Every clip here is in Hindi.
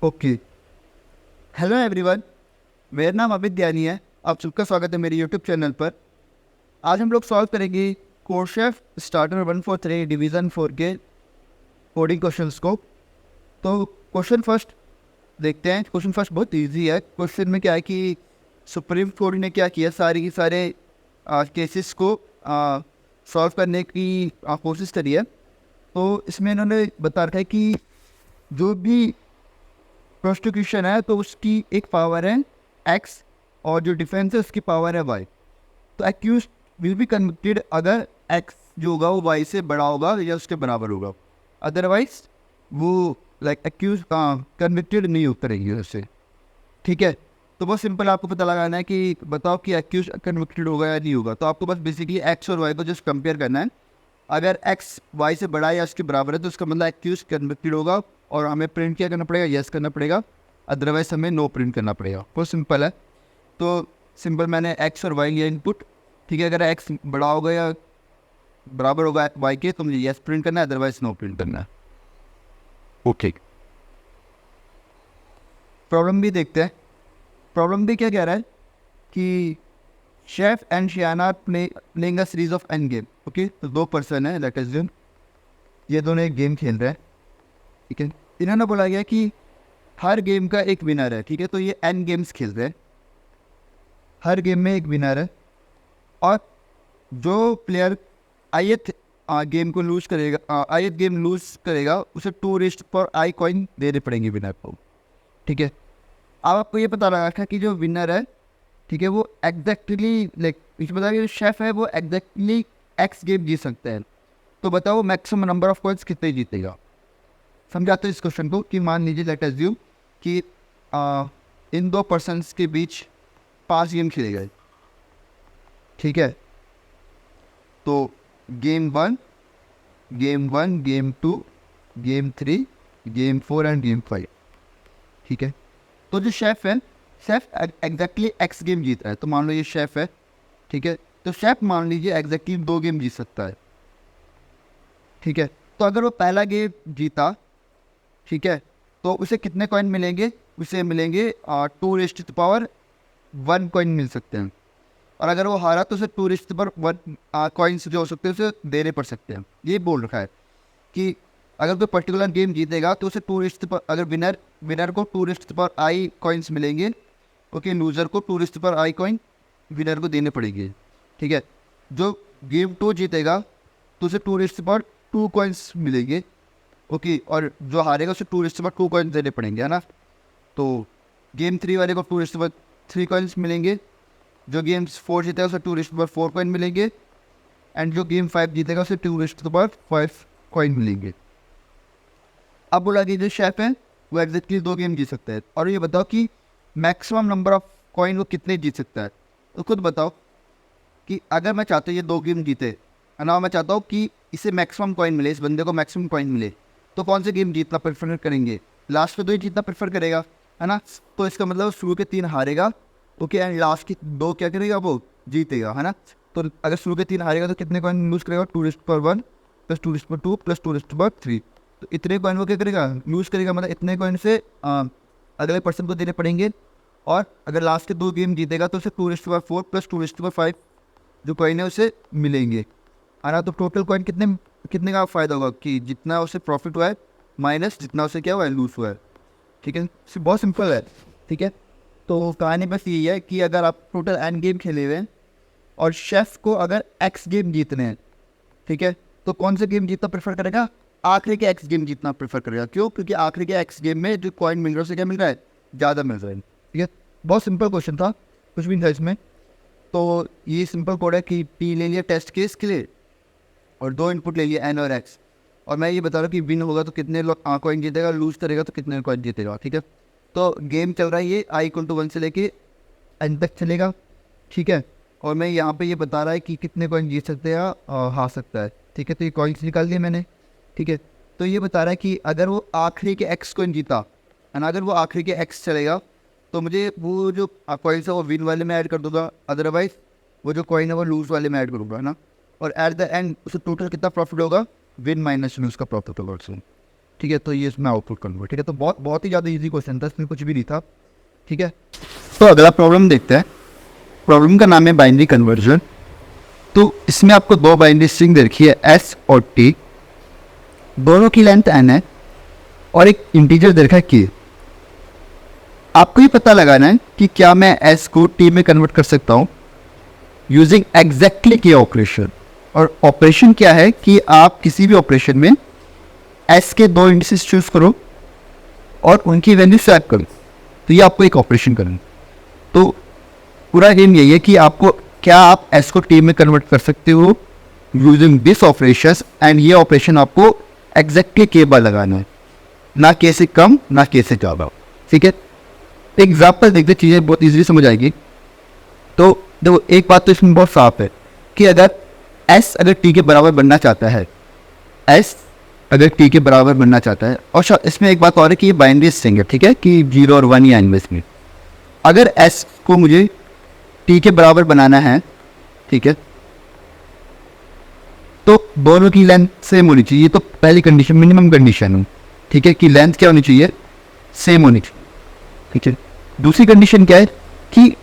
ओके। हेलो एवरीवन, मेरा नाम अमित ध्यानी है। आप सबका स्वागत है मेरे यूट्यूब चैनल पर। आज हम लोग सॉल्व करेंगे कोडशेफ स्टार्टर 143 डिवीज़न 4 के कोडिंग क्वेश्चंस को। तो क्वेश्चन फर्स्ट देखते हैं। क्वेश्चन फर्स्ट बहुत इजी है। क्वेश्चन में क्या है कि सुप्रीम कोर्ट ने क्या किया, सारे के सारे केसेस को सॉल्व करने की कोशिश करी है। तो इसमें इन्होंने बता रखा है कि जो भी प्रोसिक्यूशन है तो उसकी एक पावर है x और जो डिफेंस है उसकी पावर है y। तो एक्यूज विल बी कन्विक्टेड अगर x जो होगा वो y से बड़ा होगा या उसके बराबर होगा, अदरवाइज वो एक्यूज कन्विक्टेड नहीं हो करेंगे उससे। ठीक है, तो बहुत सिंपल आपको पता लगाना है कि बताओ कि एक्यूज कन्विक्टेड होगा या नहीं होगा। तो आपको बस बेसिकली x और y को जस्ट कंपेयर करना है। अगर x y से बड़ा या उसके बराबर है तो उसका मतलब एक्यूज कन्विक्टेड होगा और हमें प्रिंट क्या करना पड़ेगा, यस करना पड़ेगा, अदरवाइज हमें नो प्रिंट करना पड़ेगा। बहुत सिंपल है। तो सिंपल मैंने x और y लिया इनपुट। ठीक है, अगर x बड़ा होगा या बराबर होगा y के तो मुझे यस प्रिंट करना है, अदरवाइज नो प्रिंट करना है। ओके, प्रॉब्लम भी देखते हैं। प्रॉब्लम भी क्या कह रहा है कि शेफ एंड शियाना playing a series of n game. Okay, तो दो पर्सन है, लेट अस अज्यूम ये दोनों एक गेम खेल रहे हैं। ठीक है, इन्होंने बोला गया कि हर गेम का एक विनर है। ठीक है, तो ये एन गेम्स खेल रहे हैं, हर गेम में एक विनर है और जो प्लेयर आयत गेम को लूज करेगा, आयत गेम लूज करेगा, उसे 2 कॉइन देने पड़ेंगे विनर को। ठीक है, अब आपको ये पता लगा था कि जो विनर है, ठीक है, वो एग्जैक्टली इसमें बता जो शेफ है वो एग्जैक्टली एक्स गेम जीत सकता है। तो बताओ मैक्सिमम नंबर ऑफ कॉइन्स कितने जीतेगा। समझाते हैं इस क्वेश्चन को कि मान लीजिए लेट अज्यूम कि इन दो पर्सन्स के बीच 5 गेम खेले गए। ठीक है, तो game 1, game 2, game 3, game 4 end game 5। ठीक है, तो जो शेफ है, शेफ एग्जैक्टली एक्स गेम जीत रहा है। तो मान लो ये शेफ है। ठीक है, तो शेफ मान लीजिए एग्जैक्टली 2 गेम जीत सकता है। ठीक है, तो अगर वो पहला गेम जीता, ठीक है, तो उसे कितने कॉइन मिलेंगे, उसे मिलेंगे 2 कॉइन मिल सकते हैं। और अगर वो हारा तो उसे 2 कॉइन्स जो हो सकते हैं उसे देने पड़ सकते हैं। ये बोल रखा है कि अगर कोई पर्टिकुलर गेम जीतेगा तो उसे अगर विनर को 2 कॉइन्स मिलेंगे। ओके, लूज़र को 2 कॉइन विनर को देने पड़ेंगे। ठीक है, जो गेम 2 जीतेगा तो उसे 2 कॉइन्स मिलेंगे। ओके, और जो हारेगा उसे 2 कॉइन्स देने पड़ेंगे, है ना। तो गेम 3 वाले को 2 कॉइन्स मिलेंगे। जो गेम 4 जीतेगा उसे 2 कॉइन मिलेंगे एंड जो गेम 5 जीतेगा उसे 2 कॉइन मिलेंगे। अब बोला कि जो शेफ है वो एग्जैक्टली 2 गेम जीत सकता है। और ये बताओ कि मैक्सिमम नंबर ऑफ कॉइन वो कितने जीत सकता है। तो खुद बताओ कि अगर मैं चाहता हूँ ये 2 गेम जीते, है ना, मैं चाहता हूँ कि इसे मैक्सिमम कॉइन मिले, इस बंदे को मैक्सिमम कॉइन मिले, तो कौन से गेम जीतना प्रेफर करेंगे। लास्ट के 2 ही जीतना प्रेफर करेगा, है ना। तो इसका मतलब शुरू के 3 हारेगा, ओके, एंड लास्ट के 2 क्या करेगा, वो जीतेगा, है ना। तो अगर शुरू के 3 हारेगा तो कितने कॉइन लूज करेगा, 2 प्लस 2 प्लस 2 तो इतने कॉइन वो क्या करेगा, लूज करेगा। मतलब इतने कॉइन से अगले पर्सन को देने पड़ेंगे। और अगर लास्ट के 2 गेम जीतेगा तो उसे 2 प्लस 2 जो कॉइन है उसे मिलेंगे, है ना। तो टोटल कॉइन कितने का फ़ायदा होगा कि जितना उसे प्रॉफिट हुआ है माइनस जितना उसे क्या हुआ है, लूज हुआ है। ठीक है, बहुत सिंपल है। ठीक है, तो कहानी बस यही है कि अगर आप टोटल एन गेम खेले हुए हैं और शेफ को अगर एक्स गेम जीतने हैं, ठीक है, तो कौन से गेम जीतना प्रेफर करेगा, आखिरी के एक्स गेम जीतना प्रेफर करेगा। क्यों, क्योंकि आखिरी के एक्स गेम में जो कॉइन मिल रहा है उसे क्या मिल रहा है, ज़्यादा मिल रहा है। ठीक है, बहुत सिंपल क्वेश्चन था, कुछ भी नहीं था इसमें। तो ये सिंपल कोड है कि P ले लिया टेस्ट केस के लिए और 2 इनपुट ले लिया N और X। और मैं ये बता रहा हूँ कि विन होगा तो कितने कॉइन जीतेगा, लूज करेगा तो कितने कॉइन जीतेगा। ठीक है, तो गेम चल रहा है ये i=1 से लेके n तक चलेगा। ठीक है, और मैं यहाँ पे ये बता रहा है कि कितने कॉइन जीत सकते हैं, हार सकता है। ठीक है, तो ये कॉइन्स निकाल दिए मैंने। ठीक है, तो ये बता रहा है कि अगर वो आखिरी के एक्स कॉइन जीता, एंड अगर वो आखिरी के एक्स चलेगा तो मुझे वो जो कॉइन्स है वो विन वाले में ऐड कर दूंगा, अदरवाइज वो जो कॉइन है वो लूज वाले में ऐड करूँगा, है ना। और एट द एंड उसे टोटल कितना प्रॉफिट होगा, विन माइनस में उसका प्रॉफिट होगा उससे। ठीक है, तो ये इसमें आउटपुट कन्वर्ट। ठीक है, तो बहुत ही ज़्यादा इजी क्वेश्चन था, इसमें कुछ भी नहीं था। ठीक है, तो अगला प्रॉब्लम देखते हैं। प्रॉब्लम का नाम है बाइनरी कन्वर्जन। तो इसमें आपको दो बाइनरी स्ट्रिंग दे रखी है एस और टी, दोनों की लेंथ एन है और एक इंटीजर दे रखा है के। आपको ये पता लगाना है कि क्या मैं एस को टी में कन्वर्ट कर सकता हूँ यूजिंग एग्जैक्टली के ऑपरेशन। और ऑपरेशन क्या है कि आप किसी भी ऑपरेशन में एस के दो इंडिसेस चूज करो और उनकी वैल्यू स्वैप करो, तो ये आपको एक ऑपरेशन करना। तो पूरा गेम यही है कि आपको क्या आप एस को टी में कन्वर्ट कर सकते हो यूजिंग दिस ऑपरेशन, एंड ये ऑपरेशन आपको एग्जैक्टली के बार लगाना है, ना के से कम ना के से ज़्यादा। ठीक है, एग्जाम्पल देखते, चीज़ें बहुत इजीली समझ आएगी। तो देखो, एक बात तो इसमें बहुत साफ है कि अगर एस अगर टी के बराबर बनना चाहता है, एस अगर टी के बराबर बनना चाहता है, और इसमें एक बात और है कि ये बाइनरी स्ट्रिंग है। ठीक है, कि 0 और 1 ही आएंगे इसमें। अगर एस को मुझे टी के बराबर बनाना है, ठीक है, तो दोनों की लेंथ सेम होनी चाहिए। तो पहली कंडीशन, मिनिमम कंडीशन है। ठीक है, कि लेंथ क्या होनी चाहिए, सेम होनी चाहिए। ठीक है, दूसरी कंडीशन क्या है कि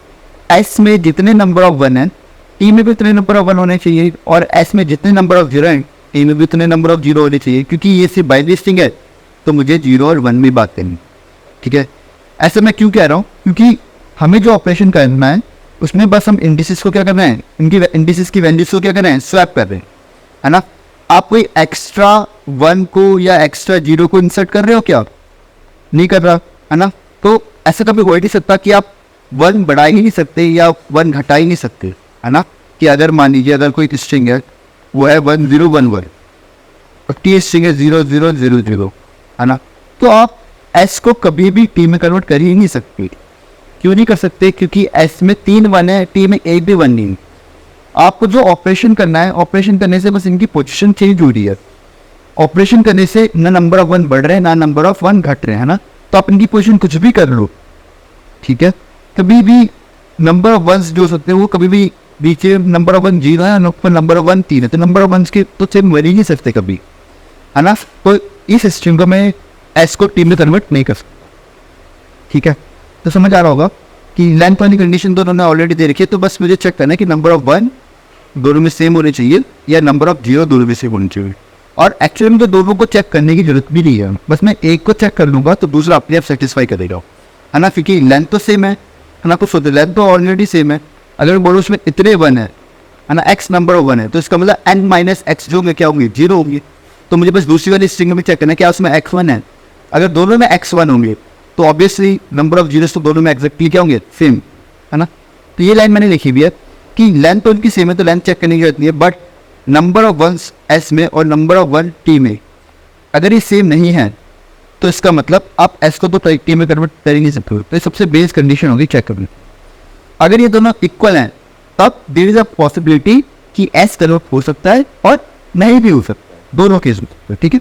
एस में जितने नंबर ऑफ 1 है टी में भी उतने नंबर ऑफ 1 होने चाहिए, और एस में जितने नंबर ऑफ 0 हैं टी में भी उतने नंबर ऑफ 0 होने चाहिए। क्योंकि ये सिर्फ बाइनरी स्ट्रिंग है तो मुझे 0 और 1 में बात करनी। ठीक है, ऐसे मैं क्यों कह रहा हूँ, क्योंकि हमें जो ऑपरेशन करना है उसमें बस हम इंडिसेस को क्या कर रहे हैं, इनकी इंडिसेस की वैल्यूज को क्या कर रहे हैं, स्वैप कर रहे हैं, है ना। आप कोई एक्स्ट्रा 1 को या एक्स्ट्रा 0 को इंसर्ट कर रहे हो क्या, नहीं कर रहा, है ना। तो ऐसा कभी हो ही नहीं सकता कि आप 1 बढ़ा ही नहीं सकते या 1 घटा ही नहीं सकते, है ना। कि अगर मान लीजिए अगर कोई स्ट्रिंग है वो है 1 0 1 1 और टी स्ट्रिंग है 0 0 0 0, है ना, तो आप एस को कभी भी टी में कन्वर्ट कर ही नहीं सकते। क्यों नहीं कर सकते, क्योंकि एस में 3 1 है, टी में एक भी 1 नहीं। आपको जो ऑपरेशन करना है, ऑपरेशन करने से बस इनकी पोजीशन चेंज हो रही है। ऑपरेशन करने से ना नंबर ऑफ 1 बढ़ रहे हैं ना नंबर ऑफ 1 घट रहे हैं, है ना। तो आप इनकी पोजीशन कुछ भी कर लो, ठीक है, कभी भी नंबर ऑफ 1 जो हो सकते हैं वो कभी भी नीचे नंबर ऑफ 1 0 है, नंबर ऑफ 1 3 है, तो नंबर ऑफ 1 के तो सेम बन ही नहीं सकते कभी, है ना। तो इस स्ट्रिंग को मैं एस को टी में कन्वर्ट नहीं कर सकता। ठीक है, तो समझ आ रहा होगा कि लेंथ वाली कंडीशन तो उन्होंने ऑलरेडी दे रखी है। तो बस मुझे चेक करना है कि नंबर ऑफ 1 दोनों में सेम होने चाहिए या नंबर ऑफ 0 दोनों में सेम होने चाहिए। और एक्चुअली में तो दोनों को चेक करने की जरूरत भी नहीं है, बस मैं एक को चेक कर लूँगा तो दूसरा अपने आप सेटिस्फाई कर देगा, है ना। क्योंकि लेंथ तो सेम है ना, कुछ होता है लेंथ तो ऑलरेडी सेम है। अगर बोलो उसमें इतने 1 है ना, एक्स नंबर ऑफ 1 है, तो इसका मतलब n माइनस एक्स जो होंगे क्या होंगे, 0 होंगे। तो मुझे बस दूसरी वाली स्ट्रिंग में चेक करना है क्या उसमें x1 है। अगर दोनों में x1 होंगे तो ऑब्वियसली नंबर ऑफ जीरोस तो दोनों में एग्जैक्टली क्या होंगे, सेम, है ना। तो ये लाइन मैंने लिखी हुई है कि लेंथ तो उनकी सेम है तो लेंथ चेक करने की जरूरत नहीं है, बट नंबर ऑफ 1 एस में और नंबर ऑफ 1 टी में अगर ये सेम नहीं है तो इसका मतलब आप एस को तो टी में कन्वर्ट कर ही नहीं सकते हो। तो ये सबसे बेस कंडीशन होगी चेक करने। अगर ये दोनों इक्वल हैं तब देयर इज अ पॉसिबिलिटी कि एस कन्वर्ट हो सकता है और नहीं भी हो सकता है, दोनों केस में। ठीक है,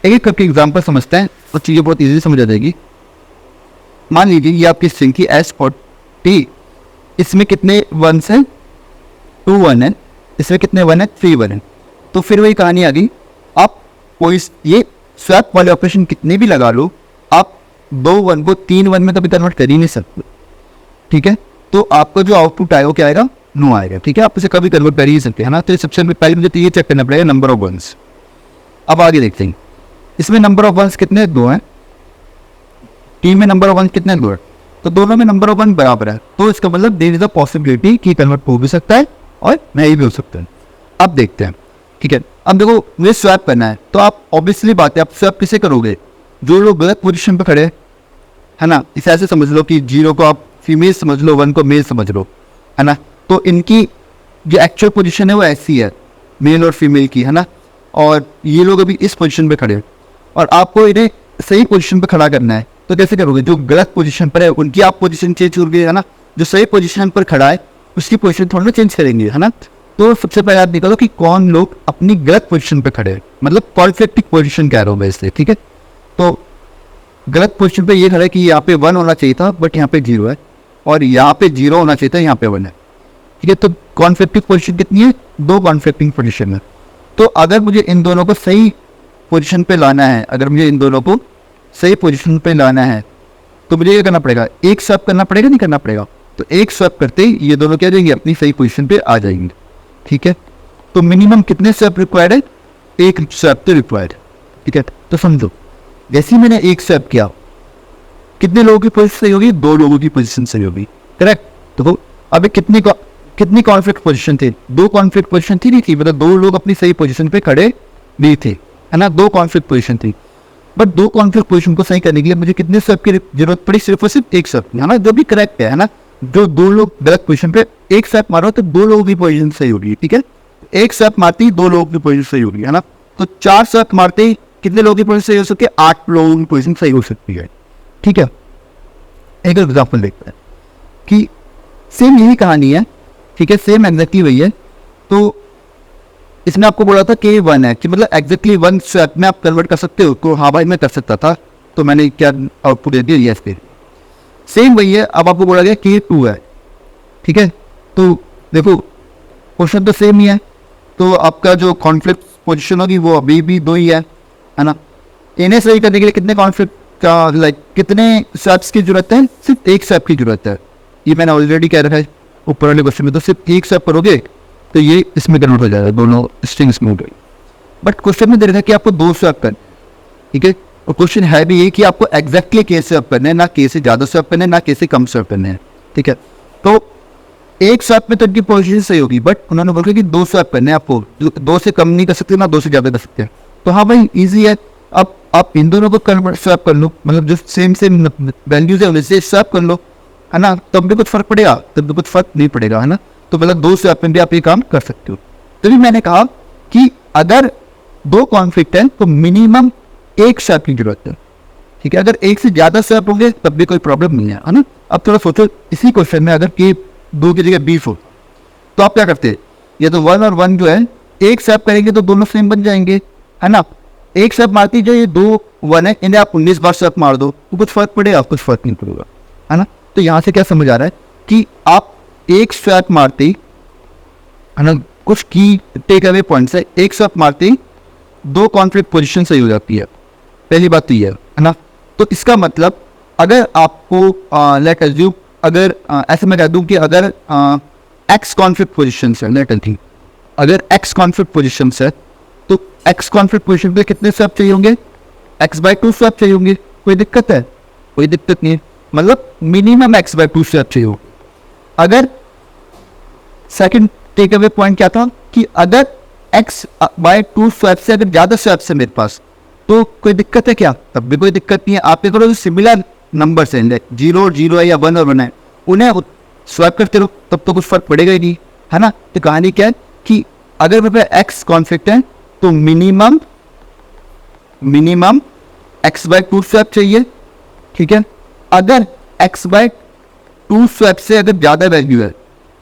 एक एक करके एग्जाम्पल समझते हैं और चीज़ें बहुत ईजी समझ आ जाएगी। मान लीजिए ये आपकी स्ट्रिंग की एस और टी, इसमें कितने 1 हैं, 2 1 है, इसमें कितने 1 है, 3 1 है। तो फिर वही कहानी आ गई, आप कोई ये स्वैप वाले ऑपरेशन कितने भी लगा लो, आप 2 1 को 3 1 में कभी कन्वर्ट कर ही नहीं सकते। ठीक है, तो आपका जो आउटपुट आएगा क्या आएगा, नो आएगा। ठीक है, आप इसे कभी कन्वर्ट कर ही सकते हैं ना। तो सबसे पहले मुझे तो ये चेक करना पड़ेगा नंबर ऑफ 1s। अब आगे देखते हैं, इसमें नंबर ऑफ 1s कितने, 2 हैं, टी में नंबर ऑफ 1 कितने, 2 है, तो दोनों में नंबर ऑफ 1 बराबर है। तो इसका मतलब देयर इज अ पॉसिबिलिटी कि कन्वर्ट हो भी सकता है और नहीं भी हो सकता है। अब देखते हैं, ठीक है। अब देखो मुझे स्वैप करना है तो आप ऑब्वियसली बात है आप स्वैप किसे करोगे, जो लोग गलत पोजीशन पे खड़े है ना। इसे ऐसे समझ लो कि 0 को आप फीमेल समझ लो, 1 को मेल समझ लो, है ना। तो इनकी जो एक्चुअल पोजीशन है वो ऐसी है, मेल और फीमेल की, है ना। और ये लोग अभी इस पोजीशन पे खड़े हैं और आपको इन्हें सही पोजीशन पे खड़ा करना है। तो कैसे करोगे, जो गलत पोजीशन पर है उनकी आप पोजीशन चेंज करोगे, है ना। जो सही पोजीशन पर खड़ा है उसकी पोजीशन थोड़ा ना चेंज करेंगे, है ना। तो सबसे पहले आप निकालो कि कौन लोग अपनी गलत पोजीशन पे खड़े हैं, मतलब परफेक्ट पोजीशन कह रहा हूँ मैं इससे। ठीक है, तो गलत पोजीशन पे ये खड़ा है कि यहाँ पे 1 होना चाहिए था बट यहाँ पे 0 है, और यहाँ पे 0 होना चाहिए था, यहाँ पे 1 है। ठीक है, तो कॉन्फ्लिक्टिंग पोजीशन कितनी है, 2 कॉन्फ्लिक्टिंग पोजीशन है। तो अगर मुझे इन दोनों को सही पोजीशन पे लाना है, अगर मुझे इन दोनों को सही पोजीशन पे लाना है तो मुझे क्या करना पड़ेगा, एक स्वैप करना पड़ेगा, नहीं करना पड़ेगा। तो एक स्वैप करते ही ये दोनों क्या जाएंगे, अपनी सही पोजीशन पे आ जाएंगे। ठीक है, तो मिनिमम कितने स्वैप रिक्वायर्ड है, एक स्वैप तो रिक्वायर्ड है। ठीक है, तो समझो जैसे ही मैंने एक स्वैप किया, कितने लोगों की पोजीशन सही होगी, 2 लोगों की पोजीशन सही होगी। करेक्ट। तो अभी कितनी कॉन्फ्लिक्ट पोजीशन थी, 2 कॉन्फ्लिक्ट पोजीशन थी, नहीं थी, मतलब 2 लोग अपनी सही पोजीशन पे खड़े नहीं थे, है ना, 2 कॉन्फ्लिक्ट पोजीशन थी। बट 2 कॉन्फ्लिक्ट पोजीशन को सही करने के लिए मुझे कितने स्वैप की जरूरत पड़ी, सिर्फ और सिर्फ एक स्वैप, है ना, जो भी करेक्ट है ना। जो 2 लोग गलत पोजीशन पे एक स्वैप मारो तो 2 लोगों की पोजीशन सही होगी। ठीक है, एक स्वैप मारते ही 2 लोगों की पोजीशन सही होगी, है ना। तो 4 स्वैप मारते ही कितने लोगों की पोजीशन सही हो सकती है, 8 लोगों की पोजीशन सही हो सकती है। ठीक है, एक एग्जाम्पल देखते हैं कि सेम यही कहानी है। ठीक है, सेम एग्जैक्टली वही है। तो इसने आपको बोला था कि 1 है, कि मतलब एग्जैक्टली 1 स्वैप में आप कन्वर्ट कर सकते हो। तो हाँ भाई मैं कर सकता था, तो मैंने क्या आउटपुट दे दिया, यस पे। सेम वही है, अब आपको बोला गया कि 2 है। ठीक है, तो देखो क्वेश्चन तो सेम ही है, तो आपका जो कॉन्फ्लिक्ट पोजीशन होगी वो अभी भी 2 ही है ना। इन्हें सही करने के लिए कितने कॉन्फ्लिक्ट का कितने स्वैप्स की जरूरत है, सिर्फ एक स्वैप की जरूरत है। ये मैंने ऑलरेडी कह रखा है ऊपर वाले क्वेश्चन में, तो सिर्फ एक स्वैप करोगे तो ये इसमें कन्वर्ट हो जाएगा, दोनों स्ट्रिंग्स में हो गई। बट क्वेश्चन में दे रखा है कि आपको 2 स्वैप करने। ठीक है, और क्वेश्चन है भी ये कि आपको एग्जैक्टली के स्वैप करने हैं, ना के से ज़्यादा स्वैप करने हैं, ना के से कम स्वैप करने हैं। ठीक है, तो एक स्वैप में तो इनकी पोजीशन सही होगी, बट उन्होंने बोला कि 2 स्वैप करने हैं आपको, 2 से कम नहीं कर सकते, ना 2 से ज़्यादा कर सकते हैं। तो हाँ भाई ईजी है, अब आप इन दोनों को स्वैप कर लो, मतलब जो सेम वैल्यूज है उनसे स्वैप कर लो, है ना, तब भी कुछ फर्क पड़ेगा, तब भी कुछ फर्क नहीं पड़ेगा, है ना। तो मतलब 2 स्वैप में भी आप ये काम कर सकते हो। तभी मैंने कहा कि अगर 2 कॉन्फ्लिक्ट है तो मिनिमम एक स्वैप की जरूरत है। ठीक है, अगर एक से ज्यादा स्वैप होंगे तब भी कोई प्रॉब्लम नहीं है ना। अब थोड़ा सोचो, इसी क्वेश्चन में अगर कि 2 की जगह 20 हो तो आप क्या करते हैं, ये तो 1 और 1 जो है एक स्वैप करेंगे तो दोनों सेम बन जाएंगे, है ना। एक स्वैप मारती जो ये 2 1 है, इन्हें आप 19 बार स्वैप मार दो तो कुछ फर्क पड़ेगा, कुछ फर्क नहीं पड़ेगा, है ना। तो यहाँ से क्या समझ आ रहा है कि आप एक स्वैप मारते ही, है ना, कुछ की टेक अवे पॉइंट्स है, एक स्वैप मारते ही 2 कॉन्फ्लिक्ट पोजीशन सही हो जाती है। पहली बात तो ये है ना। तो इसका मतलब अगर आपको लेट अज्यूम, अगर ऐसे मैं कह दूं कि अगर एक्स कॉन्फ्लिक्ट पोजीशन है, लेट अज्यूम अगर एक्स कॉन्फ्लिक्ट पोजीशन है तो एक्स कॉन्फ्लिक्ट पोजीशन पे कितने स्वैप चाहिए होंगे, x/2 स्वैप चाहिए होंगे। कोई दिक्कत है, कोई दिक्कत नहीं है, मतलब मिनिमम x/2 स्वैप चाहिए होगा। अगर सेकंड टेक अवे पॉइंट क्या था कि अगर x/2 स्वैप से अगर ज्यादा स्वैप से मेरे पास, तो कोई दिक्कत है क्या, तब भी कोई दिक्कत नहीं है। आप क्या करो, सिमिलर नंबर से 0 और 0 है या 1 और 1 है, उन्हें स्वैप करते रहो, तब तो कुछ फर्क पड़ेगा ही नहीं, है ना। तो कहानी क्या है कि अगर मेरे पास x कॉन्फ्लिक्ट है तो मिनिमम x/2 स्वैप चाहिए। ठीक है, अगर x/2 स्वैप से अगर ज्यादा वैल्यू है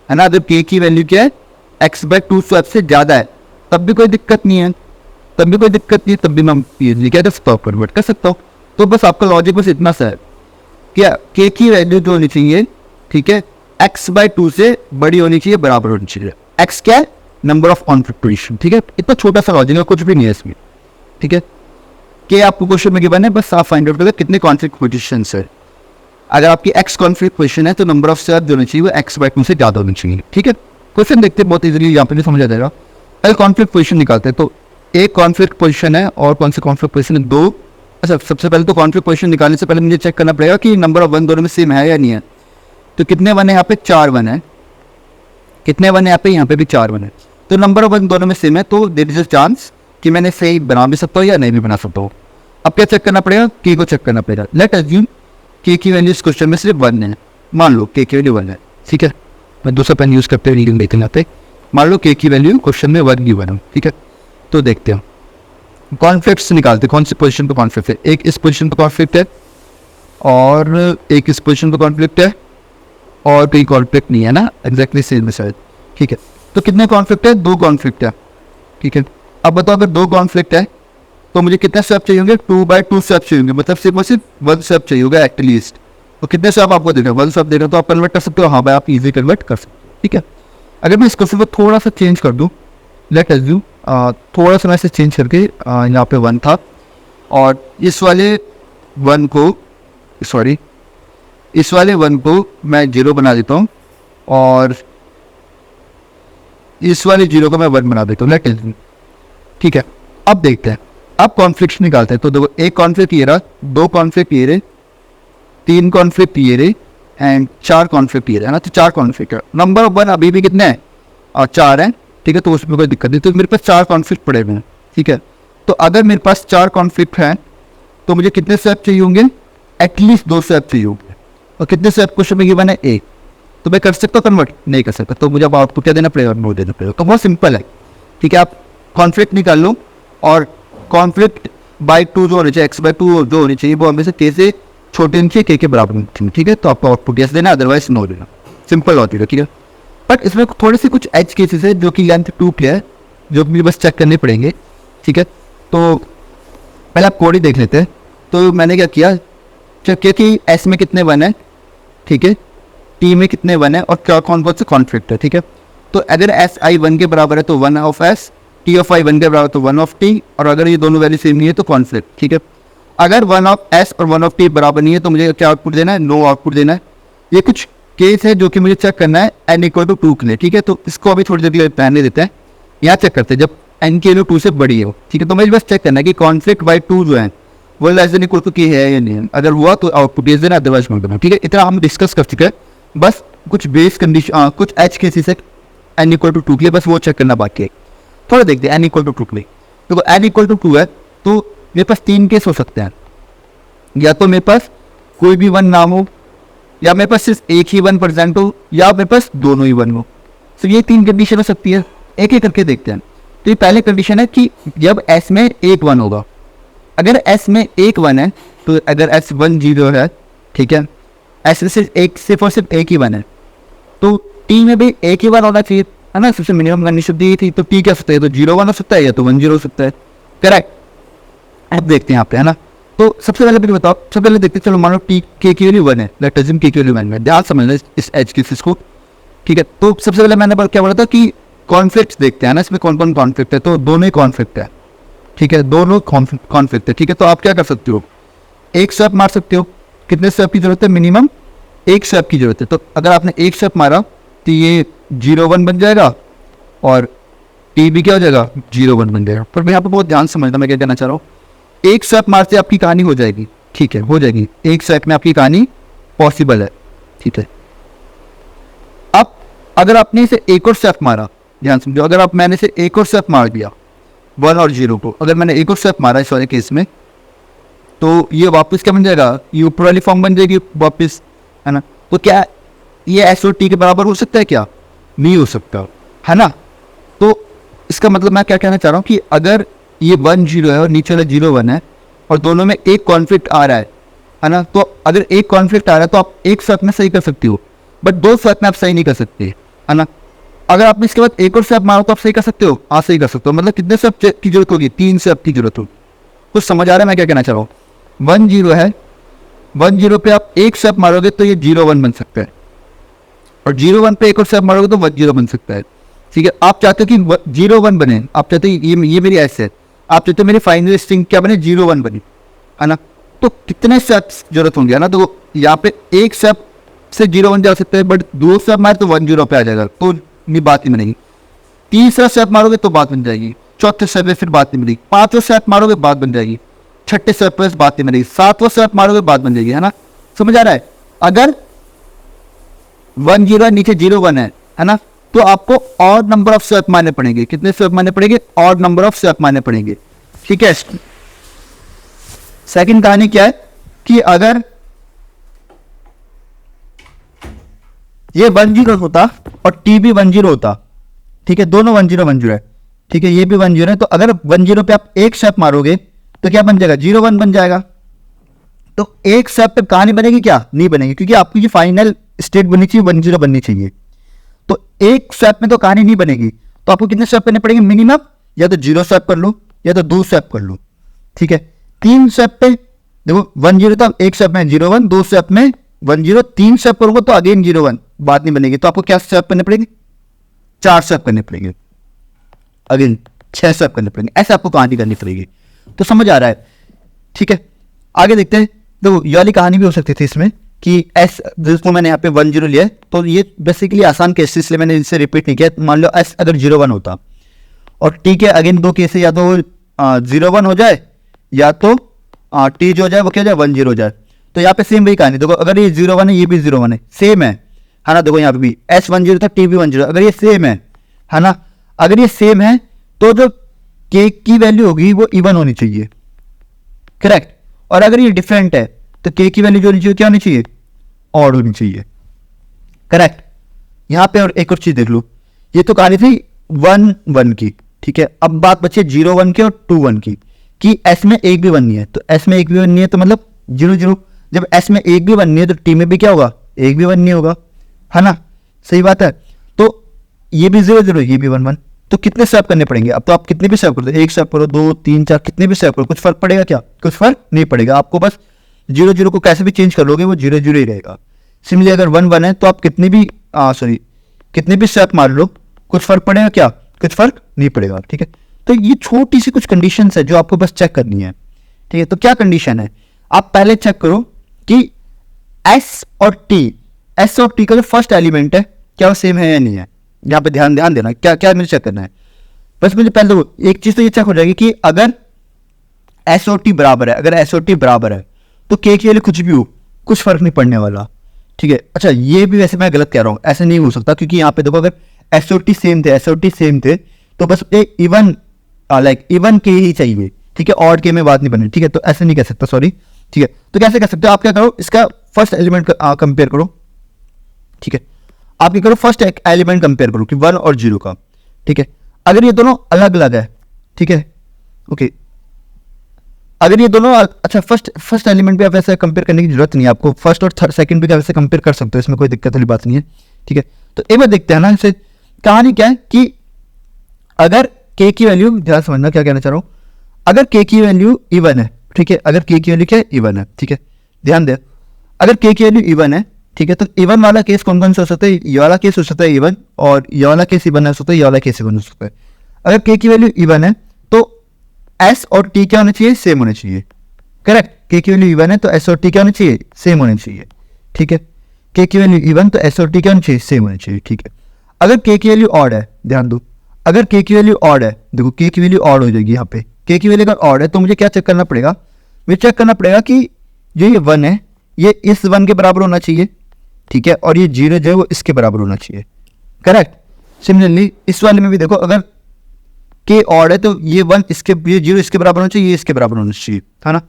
ना, अगर k की वैल्यू क्या है x/2 स्वैप से ज्यादा है, तब भी कोई दिक्कत नहीं है, तब भी मैं ये क्या कर सकता हूँ, कन्वर्ट कर सकता हूँ। तो बस आपका लॉजिक बस इतना सा है, क्या k की वैल्यू जो होनी चाहिए, ठीक है, x/2 से बड़ी होनी चाहिए, बराबर होनी चाहिए। x क्या है, नंबर ऑफ कॉन्फ्लिक्ट पोजीशन। ठीक है, इतना छोटा सा लॉजिक है, कुछ भी नहीं है इसमें। ठीक है, के आपको क्वेश्चन में गिवन है, बस आप फाइंड आउट करें कितने कॉन्फ्लिक्ट पोजीशन है। अगर आपकी x कॉन्फ्लिक्ट पोजीशन है तो नंबर ऑफ स्वैप जो होनी चाहिए वो x/2 से ज्यादा होनी चाहिए। ठीक है, क्वेश्चन देखते हैं, बहुत इजीली यहाँ पे भी समझ आ जाएगा। पहले कॉन्फ्लिक्ट पोजीशन निकालते हैं, तो एक कॉन्फ्लिक्ट पोजीशन है और कौन सी कॉन्फ्लिक्ट पोजीशन है, 2। अच्छा, सबसे पहले तो कॉन्फ्लिक्ट पोजीशन निकालने से पहले मुझे चेक करना पड़ेगा कि नंबर ऑफ 1 दोनों में सेम है या नहीं है। तो कितने 1 है यहाँ पे, 4 1 है। कितने 1 है यहाँ पे भी 4 1 है। तो नंबर ऑफ 1 दोनों में सेम है, तो देयर इज अ चांस कि मैंने सही बना भी सकता हूँ या नहीं भी बना सकता हूँ। अब क्या चेक करना पड़ेगा, के को चेक करना पड़ेगा। लेट अज्यूम के की वैल्यू इस क्वेश्चन में सिर्फ 1 है, मान लो के की वैल्यू 1 है। ठीक है, मैं दूसरा पेन यूज करते हुए रीडिंग देखते जाते, मान लो के की वैल्यू क्वेश्चन में 1 गिवन है। ठीक है, तो देखते हैं कॉन्फ्लिक्ट्स निकालते, कौन सी पोजीशन पे कॉन्फ्लिक्ट है। एक इस पोजीशन पे कॉन्फ्लिक्ट है और एक इस पोजीशन पे कॉन्फ्लिक्ट है और कोई कॉन्फ्लिक्ट नहीं है ना, एग्जैक्टली सेम है शायद। ठीक है, तो कितने कॉन्फ्लिक्ट है, 2 कॉन्फ्लिक्ट है। ठीक है, अब बताओ अगर 2 कॉन्फ्लिक्ट है तो मुझे कितने स्वैप चाहिए होंगे, 2/2 स्वैप चाहिए होंगे, मतलब सिर्फ और सिर्फ 1 स्वैप चाहिए होगा एटलीस्ट। तो कितने स्वैप आपको देना, 1 स्वैप देना, तो आप कन्वर्ट कर सकते हो। हाँ भाई, आप इजी कन्वर्ट कर सकते हो। ठीक है, अगर मैं इस क्वेश्चन को थोड़ा सा चेंज कर दूँ, लेट अज्यूम थोड़ा सा मैं इसे चेंज करके यहाँ पे 1 था, और इस वाले 1 को, सॉरी, इस वाले 1 को मैं 0 बना देता हूँ, और इस वाले 0 को मैं 1 बना देता हूँ, लेट, ठीक है। अब देखते हैं, अब कॉन्फ्लिक्ट निकालते हैं। तो देखो, एक कॉन्फ्लिक्ट ये रहा, 2 कॉन्फ्लिक्ट ये रहे, 3 कॉन्फ्लिक्ट ये रहे, एंड 4 कॉन्फ्लिक्ट ये रहे, है ना। तो 4 कॉन्फ्लिक्ट है, नंबर ऑफ 1 अभी भी कितने हैं, 4 हैं, ठीक है। तो उसमें कोई दिक्कत नहीं, तो मेरे पास 4 कॉन्फ्लिक्ट पड़े हुए हैं, ठीक है। तो अगर मेरे पास 4 कॉन्फ्लिक्ट हैं तो मुझे कितने स्वैप चाहिए होंगे, एटलीस्ट 2 स्वैप चाहिए होंगे। और कितने स्वैप क्वेश्चन में गिवन है, 1। तो मैं कर सकता हूँ कन्वर्ट, नहीं कर सकता, तो मुझे अब आउटपुट क्या देना पड़ेगा, नो देना पड़ेगा। तो बहुत सिंपल है, ठीक है। आप कॉन्फ्लिक्ट निकाल लो, और कॉन्फ्लिक्ट बाई 2 जो होनी चाहिए, x/2 जो होनी चाहिए, वो हमें से k से छोटे होनी चाहिए, k के बराबर होनी चाहिए, ठीक है। तो आपको आउटपुट यस देना, अदरवाइज नो देना, सिंपल होती है, ठीक है। बट इसमें थोड़े से कुछ एज केसेस है जो कि लेंथ 2 के है, जो मुझे बस चेक करने पड़ेंगे, ठीक है। तो पहले आप कोड ही देख लेते हैं। तो मैंने क्या किया, चेक किया कि एस में कितने 1 है, ठीक है, टी में कितने 1 है, और क्या कौन कौन से कॉन्फ्लिक्ट है, ठीक है। तो अगर एस आई 1 के बराबर है तो 1 ऑफ एस, टी ऑफ आई 1 के बराबर तो 1 ऑफ टी, और अगर ये दोनों वैल्यू सेम नहीं है तो कॉन्फ्लिक्ट, ठीक है। अगर 1 ऑफ एस और 1 ऑफ टी बराबर नहीं है तो मुझे क्या आउटपुट देना है, नो आउटपुट देना है। ये कुछ केस है जो कि मुझे चेक करना है n = 2 के लिए, ठीक है। तो इसको अभी थोड़ी देर के लिए पहनने देते हैं, यहाँ चेक करते हैं जब n की वैल्यू 2 से बड़ी है, ठीक है। तो मुझे बस चेक करना है कि कॉन्फ्लिक्ट बाई 2 जो है वो लेस देन इक्वल टू की है या नहीं है। अगर हुआ तो आउटपुट यस देना, अदरवाइज नो देना, ठीक है। इतना हम डिस्कस कर चुके हैं, बस कुछ बेस कंडीशन, कुछ एच केसेस है n = 2 के लिए, बस वो चेक करना बाकी है। थोड़ा देखते हैं n = 2 के लिए। तो n = 2 है तो मेरे पास 3 केस हो सकते हैं, या तो मेरे पास कोई भी 1 नाम हो, या मेरे पास सिर्फ एक ही 1 प्रेजेंट हो, या मेरे पास दोनों ही 1 हो। तो ये 3 कंडीशन हो सकती है, एक एक करके देखते हैं। तो ये पहले कंडीशन है कि जब s में एक 1 होगा, अगर s में एक 1 है, तो अगर s 1 0 है, ठीक है, s में सिर्फ और सिर्फ एक ही 1 है, तो t में भी एक ही 1 होना चाहिए, है ना। सबसे मिनिमम कंडीशन दी थी, तो t क्या हो सकता है, तो 0 1 हो सकता है, या तो 1 0 हो सकता है, करेक्ट। अब देखते हैं यहाँ पे, है ना। तो सबसे पहले मुझे बताओ, सबसे पहले देखते चलो, मानो टी के की वैल्यू 1 है, लेट अज्यूम के की वैल्यू 1 है, ध्यान समझना इस एज केसेस को, ठीक है। तो सबसे पहले मैंने क्या बोला था कि कॉन्फ्लिक्ट देखते हैं ना, इसमें कौन कौन कॉन्फ्लिक्ट है, तो दोनों ही कॉन्फ्लिक्ट है, ठीक है, दोनों कॉन्फ्लिक्ट है, ठीक है। तो आप क्या कर सकते हो, एक स्वैप मार सकते हो। कितने स्वैप की जरूरत है, मिनिमम एक स्वैप की जरूरत है। तो अगर आपने एक स्वैप मारा तो ये 0 1 बन जाएगा, और टी भी क्या हो जाएगा, 0 1 बन जाएगा। पर मैं यहाँ पे बहुत ध्यान समझना, मैं क्या कहना चाह रहा हूँ, एक स्वैप मारते आपकी कहानी हो जाएगी, ठीक है, हो जाएगी, एक स्वैप में आपकी कहानी पॉसिबल है, ठीक है। अब अगर आपने इसे एक और स्वैप मारा, ध्यान समझो, अगर आप मैंने इसे एक और स्वैप मार दिया 1 और 0 को, अगर मैंने एक और स्वैप मारा इस वाले केस में, तो ये वापस क्या बन जाएगा, ये ऊपर वाली फॉर्म बन जाएगी वापस, है ना। तो क्या ये एस और टी के बराबर हो सकता है, क्या नहीं हो सकता, है ना। तो इसका मतलब मैं क्या कहना चाह रहा हूँ कि अगर ये 1 0 है और नीचे वाला 0 1 है, और दोनों में एक कॉन्फ्लिक्ट आ रहा है ना, तो अगर एक कॉन्फ्लिक्ट आ रहा है तो आप एक स्वैप में सही कर सकते हो, बट 2 स्वैप में आप सही नहीं कर सकते, है ना। अगर आपने इसके बाद एक और स्वैप मारो तो आप सही कर सकते हो, हाँ सही कर सकते हो। मतलब कितने स्वैप की जरूरत होगी, 3 स्वैप की जरूरत होगी। कुछ समझ आ रहा है मैं क्या कहना चाह रहा हूँ। 1 0 है, 1 0 पे आप एक स्वैप मारोगे तो ये 0 1 बन सकता है, और 0 1 पे एक और स्वैप मारोगे तो 1 0 बन सकता है, ठीक है। आप चाहते हो कि 0 1 बने, आप चाहते हो ये मेरी एस है, आप चाहते हो मेरी फाइनल स्ट्रिंग क्या बने, 0 1 बने, है ना। तो कितने स्टेप जरूरत होंगे, है ना। तो यहाँ पे एक स्टेप से 0 1 जा सकते हैं, बट 2 स्टेप मारे तो 1 0 पे आ जाएगा, तो ये बात नहीं बनेगी। तीसरा स्टेप मारोगे तो बात बन जाएगी, चौथे स्टेप पे फिर बात नहीं बनेगी, 5वां स्टेप मारोगे बात बन जाएगी, 6ठे स्टेप पे बात नहीं बनेगी, 7वां स्टेप मारोगे बात बन जाएगी, है ना। समझ आ रहा है। अगर 1 0 नीचे 0 1 है ना, तो आपको और नंबर ऑफ स्वैप मारने पड़ेंगे। कितने स्वैप मारने पड़ेंगे, और नंबर ऑफ स्वैप मारने पड़ेंगे, ठीक है। सेकंड कहानी क्या है कि अगर ये 1 0 होता और टी भी 1 0 होता, ठीक है, दोनों 1 0 1 0 है, ठीक है, ये भी 1 0 है, तो अगर 1 0 पे आप एक स्वैप मारोगे तो क्या बन जाएगा, 0 1 बन जाएगा। तो एक स्वैप पे कहानी बनेगी क्या, नहीं बनेगी, क्योंकि आपकी जो फाइनल स्टेट बननी चाहिए 1 0 बननी चाहिए। तो एक स्वैप में तो कहानी नहीं बनेगी, तो आपको कितने स्वैप करने पड़ेंगे, मिनिमम या तो 0 स्वैप कर लो या तो 2 स्वैप कर लो, ठीक है। 3 स्वैप पे देखो 1 0 तो एक स्वैप में 0 1, 2 स्वैप में 1 0, 3 स्वैप करूंगा तो अगेन 0 1, बात नहीं बनेगी। तो आपको क्या स्वैप करने पड़ेंगे, 4 स्वैप करने पड़ेंगे, अगेन 6 स्वैप करने पड़ेंगे, ऐसे आपको कहानी करनी पड़ेगी। तो समझ आ रहा है, ठीक है। आगे देखते हैं। तो ये वाली कहानी भी हो सकती थी इसमें कि एस, जिसको मैंने यहाँ पे 1 0 लिया है, तो ये बेसिकली आसान केस, इसलिए मैंने इसे रिपीट नहीं किया। मान लो एस अगर 0 1 होता और टी के अगेन 2 केस, या तो 0 1 हो जाए या तो टी जो हो जाए वो क्या हो जाए 1 0 हो जाए। तो यहाँ पे सेम वही कहानी, देखो अगर ये 0 1 है, ये भी 0 1 है, सेम है ना। देखो यहाँ पे भी एस 1 0 था, टी भी 1 0, अगर ये सेम है ना। अगर ये सेम है तो जो के की वैल्यू होगी वो इवन होनी चाहिए, करेक्ट। और अगर ये डिफरेंट है तो के की वैल्यू जो होनी चाहिए क्या होनी चाहिए, ऑड होनी चाहिए, करेक्ट। यहां पे और एक और चीज देख लो, ये तो कहानी थी 1 1 की, ठीक है। अब बात बची 0 1 की और 2 1 की, कि एस में एक भी 1 नहीं है। तो एस में एक भी 1 नहीं है तो मतलब 0 0। जब एस में एक भी 1 नहीं है तो टी में भी क्या होगा, एक भी 1 नहीं होगा, है ना। सही बात है। तो ये भी 0 0, ये भी 1 1। तो कितने स्वैप करने पड़ेंगे? अब तो आप कितने भी स्वैप कर दो, 1 स्वैप करो, 2 3 4, कितने भी स्वैप करो, कुछ फर्क पड़ेगा क्या? कुछ फर्क नहीं पड़ेगा। आपको बस 0 0 को कैसे भी चेंज कर लोगे वो 0 0 ही रहेगा। सिमिलरली अगर 1 1 है तो आप कितने भी कितने भी स्वैप मार लो, कुछ फर्क पड़ेगा क्या? कुछ फर्क नहीं पड़ेगा, ठीक है। तो ये छोटी सी कुछ कंडीशन है जो आपको बस चेक करनी है, ठीक है। तो क्या कंडीशन है, आप पहले चेक करो कि एस और टी का जो फर्स्ट एलिमेंट है क्या वो सेम है या नहीं है। यहाँ पे ध्यान देना, क्या क्या मुझे चेक करना है। बस मुझे पहले तो एक चीज तो ये चेक हो जाएगी कि अगर एस और टी बराबर है, अगर एस और टी बराबर है तो के के लिए कुछ भी हो, कुछ फर्क नहीं पड़ने वाला, ठीक है। अच्छा, ये भी वैसे मैं गलत कह रहा हूँ, ऐसे नहीं हो सकता, क्योंकि यहाँ पे देखो अगर एस और टी सेम थे तो बस एक इवन इवन के ही चाहिए, ठीक है। ऑड के में बात नहीं बनी, ठीक है। तो ऐसे नहीं कह सकता, सॉरी, ठीक है। तो कैसे कर सकते हो आप, क्या करो, इसका फर्स्ट एलिमेंट कंपेयर करो, ठीक है। आप क्या करो, फर्स्ट एलिमेंट कंपेयर करो कि 1 और 0 का, ठीक है। अगर ये दोनों अलग अलग है, ठीक है, ओके। अगर ये दोनों अच्छा, फर्स्ट एलिमेंट पे आप ऐसे कंपेयर करने की जरूरत नहीं है आपको, फर्स्ट और सेकंड पे वैसे कंपेयर कर सकते हो, इसमें कोई दिक्कत वाली बात नहीं है, ठीक है। तो एक बार देखते हैं ना, इसे कहानी क्या है कि अगर के की वैल्यू, ध्यान समझना क्या कहना चाह रहा हूं, अगर के की वैल्यू इवन है, ठीक है, अगर के की वैल्यू क्या है, इवन है, ठीक है। ध्यान दे, अगर के की वैल्यू इवन है, ठीक है, तो इवन वाला केस कौन कौन सा हो सकता है? ये वाला केस हो सकता है इवन, और ये वाला केस इवन हो सकता है, ये वाला केस इवन हो सकता है। अगर के की वैल्यू इवन है तो एस और टी क्या होना चाहिए, सेम होने चाहिए, करेक्ट। के की वैल्यू इवन है तो एस और टी क्या होना चाहिए, सेम होने चाहिए, ठीक है। के की वैल्यू इवन तो एस और टी क्या होना चाहिए, सेम होने चाहिए, ठीक है। अगर के की वैल्यू ऑड है, ध्यान दो, अगर के की वैल्यू ऑड है, देखो के की वैल्यू ऑड हो जाएगी यहाँ पे। के की वैल्यू अगर ऑड है तो मुझे क्या चेक करना पड़ेगा, मुझे चेक करना पड़ेगा कि जो ये 1 है ये इस 1 के बराबर होना चाहिए, ठीक है, और ये 0 जो है वो इसके बराबर होना चाहिए, करेक्ट। सिमिलरली इस वाले में भी देखो, अगर के ऑड है तो ये 1 इसके, ये 0 इसके बराबर होना चाहिए, ये इसके बराबर होना चाहिए, है ना।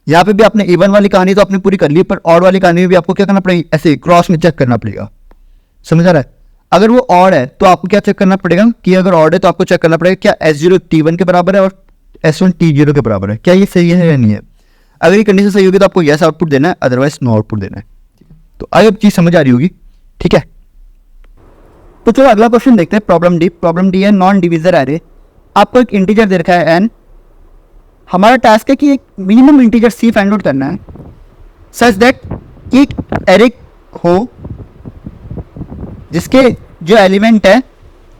यहाँ पे भी आपने इवन वाली कहानी तो आपने पूरी कर ली, पर ऑड वाली कहानी में भी आपको क्या करना पड़ेगा, ऐसे क्रॉस में चेक करना पड़ेगा, समझ आ रहा है। अगर वो ऑड है तो आपको क्या चेक करना पड़ेगा कि अगर ऑड है तो आपको चेक करना पड़ेगा क्या S0 T1 के बराबर है और S1 T0 के बराबर है, क्या ये सही है या नहीं है। अगर ये कंडीशन सही होगी तो आपको यस आउटपुट देना है, अदरवाइज नो आउटपुट देना है। तो आई अब चीज समझ आ रही होगी, ठीक है। तो चलो अगला क्वेश्चन देखते हैं, प्रॉब्लम डी है नॉन डिविजर एरे। आपको एक इंटीजर दे रखा है n, हमारा टास्क है कि एक minimum integer c find out करना है सच दैट एक एरे हो जिसके जो एलिमेंट है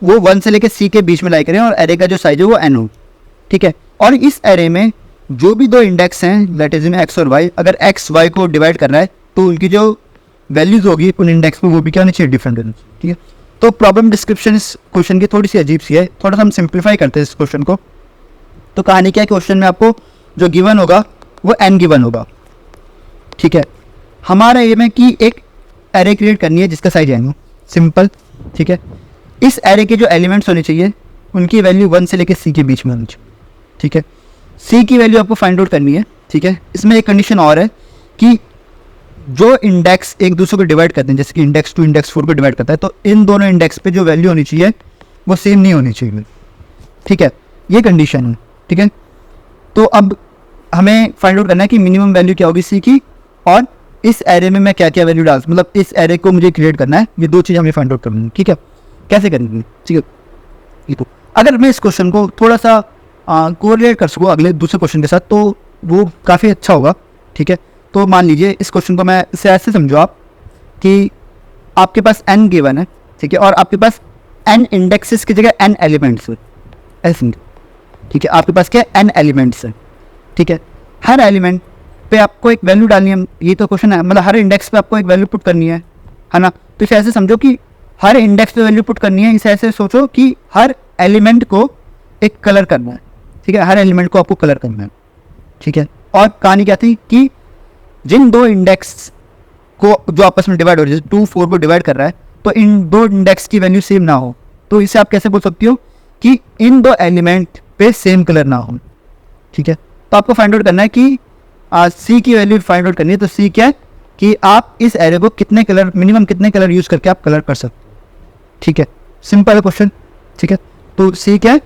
वो 1 से लेकर c के बीच में लाई करें और एरे का जो साइज है वो n हो, ठीक है। और इस एरे में जो भी दो इंडेक्स हैं, दैट इज x और y, अगर x y को डिवाइड करना है तो उनकी जो वैल्यूज होगी उन इंडेक्स में वो भी क्या होनी चाहिए, डिफरेंट होनी चाहिए, ठीक है। तो प्रॉब्लम डिस्क्रिप्शन इस क्वेश्चन की थोड़ी सी अजीब सी है, थोड़ा सा हम सिंप्लीफाई करते हैं इस क्वेश्चन को। तो कहानी क्या है, क्वेश्चन में आपको जो गिवन होगा वो n गिवन होगा, ठीक है। हमारा एम है कि एक एरे क्रिएट करनी है जिसका साइज n हो, सिंपल, ठीक है। इस एरे के जो एलिमेंट्स होने चाहिए उनकी वैल्यू 1 से लेकर c के बीच में होनी चाहिए, ठीक है। c की वैल्यू आपको फाइंड आउट करनी है, ठीक है। इसमें एक कंडीशन और है कि जो इंडेक्स एक दूसरे को डिवाइड करते हैं, जैसे कि इंडेक्स 2 इंडेक्स 4 को डिवाइड करता है, तो इन दोनों इंडेक्स पे जो वैल्यू होनी चाहिए वो सेम नहीं होनी चाहिए, ठीक है। ये कंडीशन है, ठीक है। तो अब हमें फाइंड आउट करना है कि मिनिमम वैल्यू क्या होगी c की, और इस एरे में मैं क्या क्या वैल्यू डाल, मतलब इस एरे को मुझे क्रिएट करना है, ये दो चीज़ हमें फाइंड आउट करनी है, ठीक है। कैसे करेंगे, ठीक है। तो अगर मैं इस क्वेश्चन को थोड़ा सा कोरिलेट कर सकूँ अगले दूसरे क्वेश्चन के साथ तो वो काफ़ी अच्छा होगा, ठीक है। तो मान लीजिए इस क्वेश्चन को मैं इसे ऐसे समझो आप कि आपके पास n गिवन है, ठीक है, और आपके पास n इंडेक्सेस की जगह n एलिमेंट्स है, ऐसे ठीक है, आपके पास क्या है, n एलिमेंट्स है, ठीक है, हर एलिमेंट पे आपको एक वैल्यू डालनी है, ये तो क्वेश्चन है, मतलब हर इंडेक्स पे आपको एक वैल्यू पुट करनी है ना। तो इसे ऐसे समझो कि हर इंडेक्स पे वैल्यू पुट करनी है, इसे ऐसे सोचो कि हर एलिमेंट को एक कलर करना है, ठीक है, हर एलिमेंट को आपको कलर करना है, ठीक है। और कहानी क्या थी कि जिन दो इंडेक्स को जो आपस में डिवाइड हो रही है, 2 4 को डिवाइड कर रहा है, तो इन दो इंडेक्स की वैल्यू सेम ना हो, तो इसे आप कैसे बोल सकती हो कि इन दो एलिमेंट पे सेम कलर ना हो, ठीक है। तो आपको फाइंड आउट करना है कि सी की वैल्यू फाइंड आउट करनी है। तो सी क्या है कि आप इस एरे को कितने कलर, मिनिमम कितने कलर यूज करके आप कलर कर सकते हो, ठीक है, सिंपल क्वेश्चन, ठीक है। तो सी क्या है,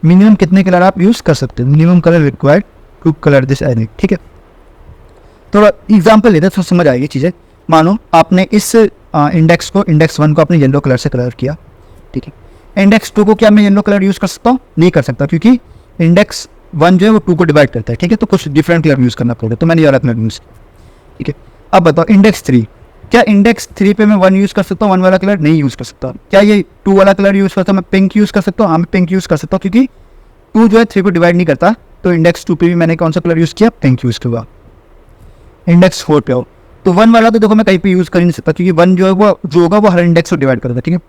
मिनिमम कितने कलर आप यूज कर सकते हो, minimum colour required to colour this array, ठीक है। थोड़ा एग्जाम्पल लेते हैं तो समझ आएगी चीज़ें। मानो आपने इस इंडेक्स को, इंडेक्स 1 को आपने येलो कलर से कलर किया, ठीक है। इंडेक्स 2 को क्या मैं येलो कलर यूज़ कर सकता हूँ, नहीं कर सकता, क्योंकि इंडेक्स 1 जो है वो 2 को डिवाइड करता है, ठीक है, तो कुछ डिफरेंट कलर यूज़ करना पड़ेगा, तो मैंने ये वाला कलर यूज़ किया, ठीक है। अब बताओ इंडेक्स 3, क्या इंडेक्स 3 पे मैं 1 यूज़ कर सकता हूँ, 1 वाला कलर नहीं यूज़ कर सकता। क्या ये 2 वाला कलर यूज़ करता हूँ, मैं पिंक यूज़ कर सकता हूँ, हाँ मैं पिंक यूज़ कर सकता हूँ, क्योंकि 2 जो है 3 को डिवाइड नहीं करता, तो इंडेक्स 2 पे भी मैंने कौन सा कलर यूज़ किया, पिंक यूज़ किया। इंडेक्स 4 पे आओ, तो 1 वाला तो देखो मैं कहीं पे यूज़ कर ही नहीं सकता, क्योंकि 1 जो है वो जो होगा वो हर इंडेक्स को डिवाइड करता है, ठीक है।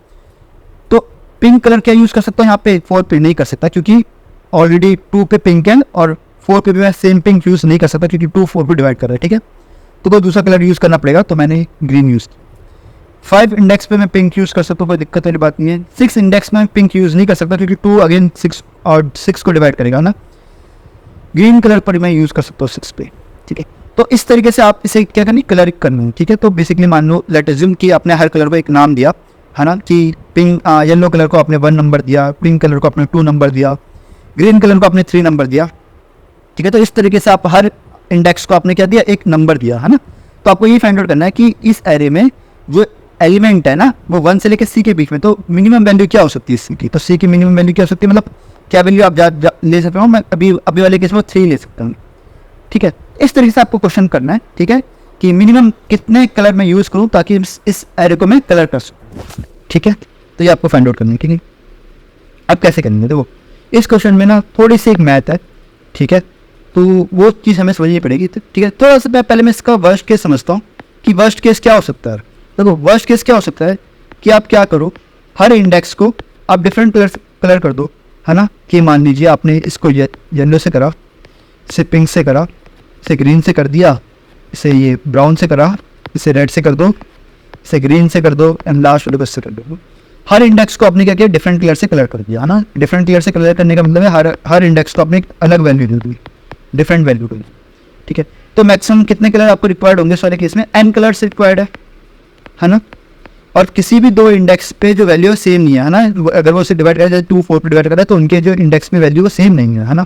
तो पिंक कलर क्या यूज़ कर सकता हूँ यहाँ पे, 4 पे नहीं कर सकता, क्योंकि ऑलरेडी 2 पे पिंक है, और 4 पे भी मैं सेम पिंक यूज़ नहीं कर सकता, क्योंकि 2 4 पे डिवाइड कर रहा है, ठीक है। तो कोई दूसरा कलर यूज़ करना पड़ेगा, तो मैंने ग्रीन यूज़ किया। 5 इंडेक्स पे मैं पिंक यूज़ कर सकता हूँ, कोई दिक्कत वाली बात नहीं है। 6 इंडेक्स में पिंक यूज़ नहीं कर सकता, क्योंकि 2 अगेन 6 और 6 को डिवाइड करेगा ना। ग्रीन कलर पर मैं यूज़ कर सकता हूँ 6 पे, ठीक है। तो इस तरीके से आप इसे क्या करनी, कलर करना है, ठीक है। तो बेसिकली मान लो, लेट अज्यूम कि आपने हर कलर को एक नाम दिया, है ना, कि पिंक येलो कलर को आपने 1 नंबर दिया, पिंक कलर को आपने 2 नंबर दिया, ग्रीन कलर को आपने 3 नंबर दिया, ठीक है। तो इस तरीके से आप हर इंडेक्स को आपने क्या दिया, एक नंबर दिया, है ना। तो आपको ये फाइंड आउट करना है कि इस एरे में जो एलिमेंट है ना, वो 1 से लेकर सी के बीच में, तो मिनिमम वैल्यू क्या हो सकती है सी की, तो सी की मिनिमम वैल्यू क्या हो सकती है, मतलब क्या वैल्यू आप ले सकते हो, मैं अभी वाले केस में 3 ले सकता हूँ, ठीक है। इस तरीके से आपको क्वेश्चन करना है, ठीक है, कि मिनिमम कितने कलर मैं यूज़ करूँ ताकि इस एरे को मैं कलर कर सकूँ, ठीक है। तो ये आपको फाइंड आउट करना है, ठीक है। अब कैसे करेंगे, देखो इस क्वेश्चन में ना थोड़ी सी एक मैथ है, ठीक है, तो वो चीज़ हमें समझनी पड़ेगी, ठीक है। थोड़ा सा पहले मैं इसका वर्स्ट केस समझता हूँ कि वर्स्ट केस क्या हो सकता है। देखो वर्स्ट केस क्या हो सकता है कि आप क्या करो, हर इंडेक्स को आप डिफरेंट कलर कर दो, है ना, कि मान लीजिए आपने इसको येलो से करा, इसे पिंक से करा, इसे ग्रीन से कर दिया, इसे ये ब्राउन से करा, इसे रेड से कर दो, इसे ग्रीन से कर दो, एंड लास्ट वाले को इससे कर दो। हर इंडेक्स को आपने क्या किया, डिफरेंट कलर से कलर कर दिया, है ना। डिफरेंट कलर से कलर करने का मतलब है हर इंडेक्स को आपने एक अलग वैल्यू दे दी, डिफरेंट वैल्यू दे दी, ठीक है। तो मैक्सिमम कितने कलर आपको रिक्वायर्ड होंगे इस वाले केस में, n कलर्स रिक्वायर्ड है ना। और किसी भी दो इंडेक्स पे जो वैल्यू सेम नहीं है ना, अगर वो उसे डिवाइड करा जाए 2 4 पे डिवाइड करा है, तो उनके जो इंडेक्स में वैल्यू वो सेम नहीं है ना,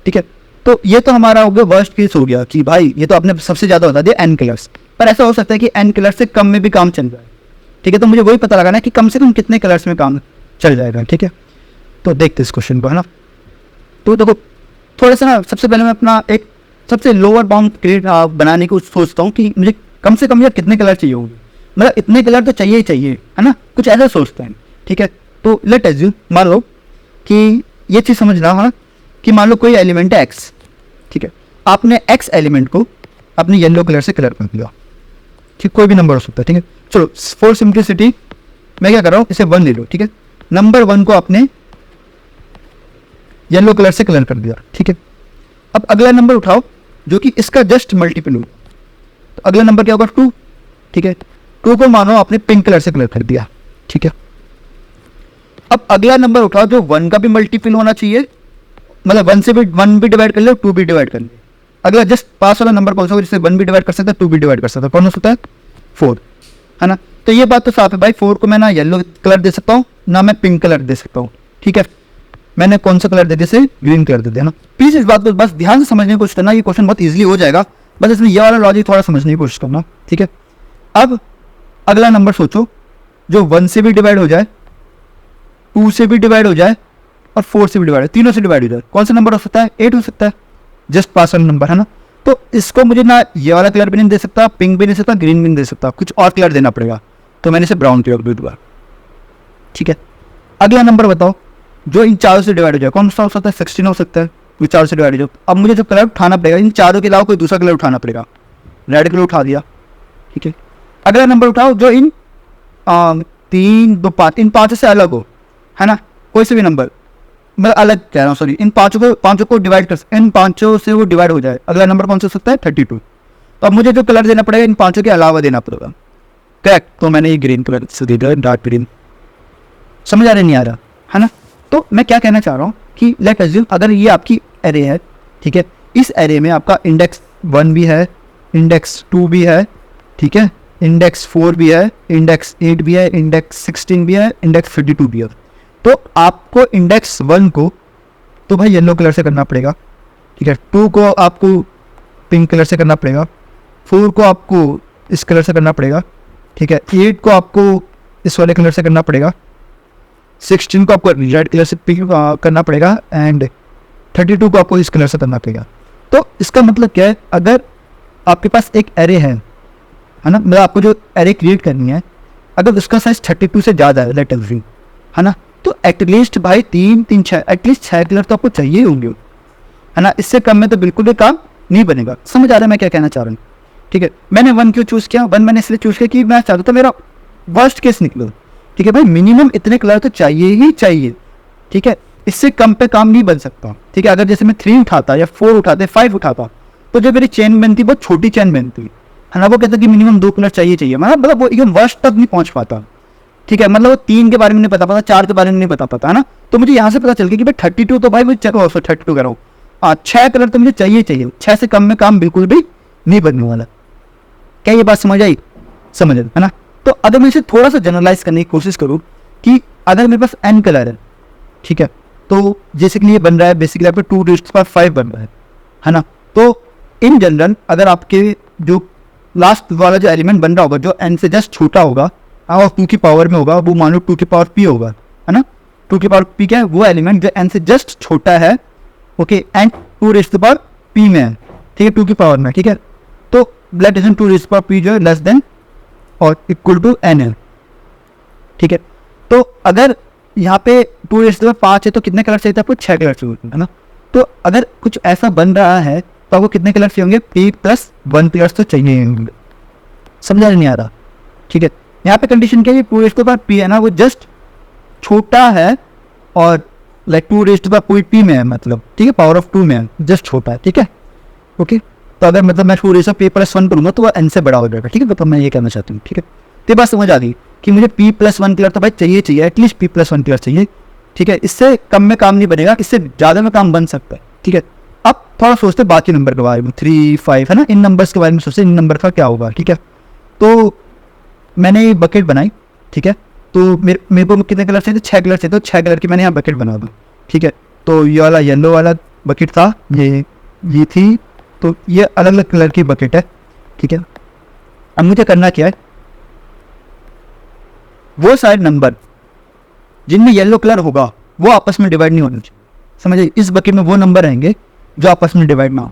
ठीक है। तो ये तो हमारा हो गया वर्स्ट केस हो गया कि भाई ये तो आपने सबसे ज़्यादा बता दिया n कलर्स, पर ऐसा हो सकता है कि n कलर से कम में भी काम चल जाए, ठीक है। तो मुझे वही पता लगाना है कि कम से कम कितने कलर्स में काम चल जाएगा, ठीक है। तो देखते इस क्वेश्चन को, है ना। तो देखो थोड़ा सा ना, सबसे पहले मैं अपना एक सबसे लोअर बाउंड क्रिएट बनाने को सोचता हूँ कि मुझे कम से कम यार कितने कलर चाहिए होंगे, मतलब इतने कलर तो चाहिए ही चाहिए, है ना, कुछ ऐसा सोचते हैं, ठीक है। तो लेट अज्यूम, मान लो कि ये चीज़ समझना, हाँ, कि मान लो कोई एलिमेंट है x, ठीक है, आपने x एलिमेंट को अपने येलो कलर से कलर कर दिया, ठीक, कोई भी नंबर हो सकता है, ठीक है। चलो फॉर सिंप्लिसिटी मैं क्या कर रहा हूँ, इसे 1 ले लो, ठीक है। नंबर 1 को आपने येलो कलर से कलर कर दिया, ठीक है। अब अगला नंबर उठाओ जो कि इसका जस्ट मल्टीपल हो, तो अगला नंबर क्या होगा 2, ठीक है। 2 को मानो आपने पिंक कलर से कलर कर दिया, ठीक है। अब अगला नंबर उठाओ जो 1 का भी मल्टीपल होना चाहिए, मतलब 1 से भी 1 भी डिवाइड कर लो, 2 भी डिवाइड कर लो। अगला जस्ट पास वाला नंबर कौन सा होगा जिससे 1 भी डिवाइड कर सकता है, 2 भी डिवाइड कर सकता है, कौन हो सकता है, 4, है ना। तो ये बात तो साफ है भाई, 4 को मैं ना येलो कलर दे सकता हूँ ना मैं पिंक कलर दे सकता हूँ, ठीक है। मैंने कौन सा कलर दे दिया, से ग्रीन कलर दे दिया ना। प्लीज इस बात को बस ध्यान से समझने की कोशिश करना, ये क्वेश्चन बहुत इजीली हो जाएगा, बस इसमें ये वाला लॉजिक थोड़ा समझने की कोशिश करना, ठीक है। अब अगला नंबर सोचो जो 1 से भी डिवाइड हो जाए, 2 से भी डिवाइड हो जाए और 4 से भी डिवाइड हो, तीनों से डिवाइड हो जाए, कौन सा नंबर हो सकता है, 8 हो सकता है, जस्ट पास वाला नंबर, है ना। तो इसको मुझे ना ये वाला कलर भी नहीं दे सकता, पिंक भी नहीं दे सकता, ग्रीन भी नहीं दे सकता, कुछ और कलर देना पड़ेगा, तो मैंने इसे ब्राउन कलर दे दूंगा, ठीक है। अगला नंबर बताओ जो इन चारों से डिवाइड हो जाए। कौन सा हो सकता है? 16 हो सकता है, ये चारों से डिवाइड हो जाए। अब मुझे जो कलर उठाना पड़ेगा, इन चारों के अलावा कोई दूसरा कलर उठाना पड़ेगा। रेड कलर उठा दिया, ठीक है। अगला नंबर उठाओ जो इन 3 2 5 इन पाँचों से अलग हो, है ना, कोई से भी नंबर, मैं अलग कह रहा हूँ, सॉरी, इन पाँचों को डिवाइड कर, इन पाँचों से वो डिवाइड हो जाए। अगला नंबर कौन सा हो सकता है? 32। तो अब मुझे जो कलर देना पड़ेगा इन पाँचों के अलावा देना पड़ेगा, करेक्ट। तो मैंने ये ग्रीन कलर से दे दिया, डार्क ग्रीन। समझ आ रहा नहीं आ रहा, है ना? तो मैं क्या कहना चाह रहा हूँ कि लेट अज्यूम अगर ये आपकी एरे है, ठीक है, इस एरे में आपका इंडेक्स 1 भी है, इंडेक्स 2 भी है, ठीक है, इंडेक्स 4 भी है, इंडेक्स 8 भी है, इंडेक्स 16 भी है, इंडेक्स 32 भी है। तो आपको इंडेक्स 1 को तो भाई येलो कलर से करना पड़ेगा, ठीक है, 2 को आपको पिंक कलर से करना पड़ेगा, 4 को आपको इस कलर से करना पड़ेगा, ठीक है, 8 को आपको इस वाले कलर से करना पड़ेगा, 16 को आपको रेड कलर से करना पड़ेगा, एंड 32 को आपको इस कलर से करना पड़ेगा। तो इसका मतलब क्या है? अगर आपके पास एक एरे है ना, मतलब आपको जो एरे क्रिएट करनी है, अगर उसका साइज 32 से ज़्यादा है, लेट अस अज्यूम, है ना, तो एटलीस्ट भाई 3 3 6 एटलीस्ट 6 कलर तो आपको चाहिए होंगे, है ना। इससे कम में तो बिल्कुल भी काम नहीं बनेगा। समझ आ रहा है मैं क्या कहना चाह रहा हूँ? ठीक है, मैंने 1 क्यों चूज़ किया? 1 मैंने इसलिए चूज़ किया कि मैं चाहता था मेरा वर्स्ट केस निकलो, ठीक है भाई, मिनिमम इतने कलर तो चाहिए ही चाहिए, ठीक है, इससे कम पे काम नहीं बन सकता, ठीक है। अगर जैसे मैं 3 उठाता या 4 उठाते, 5 उठाता, तो जो मेरी चेन बनती बहुत छोटी चेन बनती, है ना, वो कहता कि मिनिमम 2 कलर चाहिए, मतलब वो एकदम वर्स्ट तक नहीं पहुंच पाता, ठीक है, मतलब वो 3 के बारे में नहीं पता पाता, 4 के बारे में नहीं पता पाता, है ना। तो मुझे यहाँ से पता चल गया कि भाई 32 तो भाई मुझे चलो 32 कर रहा हूँ, 6 कलर तो मुझे चाहिए, 6 से कम में काम बिल्कुल भी नहीं बनने वाला। क्या ये बात समझ आई? समझ है ना। तो अगर मैं इसे थोड़ा सा जनरलाइज करने की कोशिश करूँ कि अगर मेरे पास n कलर है, ठीक है, तो जैसे कि ये बन रहा है बेसिकली आपका 2⁵ बन रहा है ना। तो इन जनरल अगर आपके जो लास्ट वाला जो एलिमेंट बन रहा होगा जो n से जस्ट छोटा होगा और 2 की पावर में होगा, वो मान लो 2 की पावर p होगा, है ना। 2 की पावर p क्या है? वो एलिमेंट जो n से जस्ट छोटा है, ओके, एंड 2⁵p में है, ठीक है, 2 की पावर में, ठीक है। तो लेट अस 2⁵p जो है लेस देन और इक्वल टू n है, ठीक है। तो अगर यहाँ पे 2⁵5 है तो कितने कलर चाहिए? आपको 6 कलर चाहिए, है ना। तो अगर कुछ ऐसा बन रहा है तो आपको कितने कलर चाहिए होंगे? p+1 कलर्स तो चाहिए होंगे। समझा नहीं आ रहा? ठीक है, यहाँ पे कंडीशन क्या है? 2⁵p है ना, वो जस्ट छोटा है और लाइक 2⁵p में है, मतलब, ठीक है, पावर ऑफ 2 में है, जस्ट छोटा है, ठीक है, ओके। तो अगर मतलब मैं 2⁵p+1 करूँगा तो वो n से बड़ा हो जाएगा, ठीक है। तो मैं ये कहना चाहता हूँ, ठीक है। तो बात समझ आ गई कि मुझे p+1 कलर तो भाई चाहिए, एटलीस्ट p+1 कलर चाहिए, ठीक है। इससे कम में काम नहीं बनेगा, इससे ज़्यादा में काम बन सकता है, ठीक है। अब थोड़ा सोचते बाकी नंबर के बारे में, 3 5, है ना, इन नंबर्स के बारे में सोचते, इन नंबर का क्या होगा, ठीक है। तो मैंने ये बकेट बनाई, ठीक है। तो मेरे को कितने कलर चाहिए? 6 कलर चाहिए, तो 6 कलर की मैंने यहाँ बकेट बना दी, ठीक है। तो ये वाला येलो वाला बकेट था, ये थी, तो ये अलग अलग कलर की बकेट है, ठीक है। अब मुझे करना क्या है? वो सारे नंबर जिनमें येलो कलर होगा वो आपस में डिवाइड नहीं होने चाहिए, समझिए। इस बकेट में वो नंबर रहेंगे जो आपस में डिवाइड ना हो,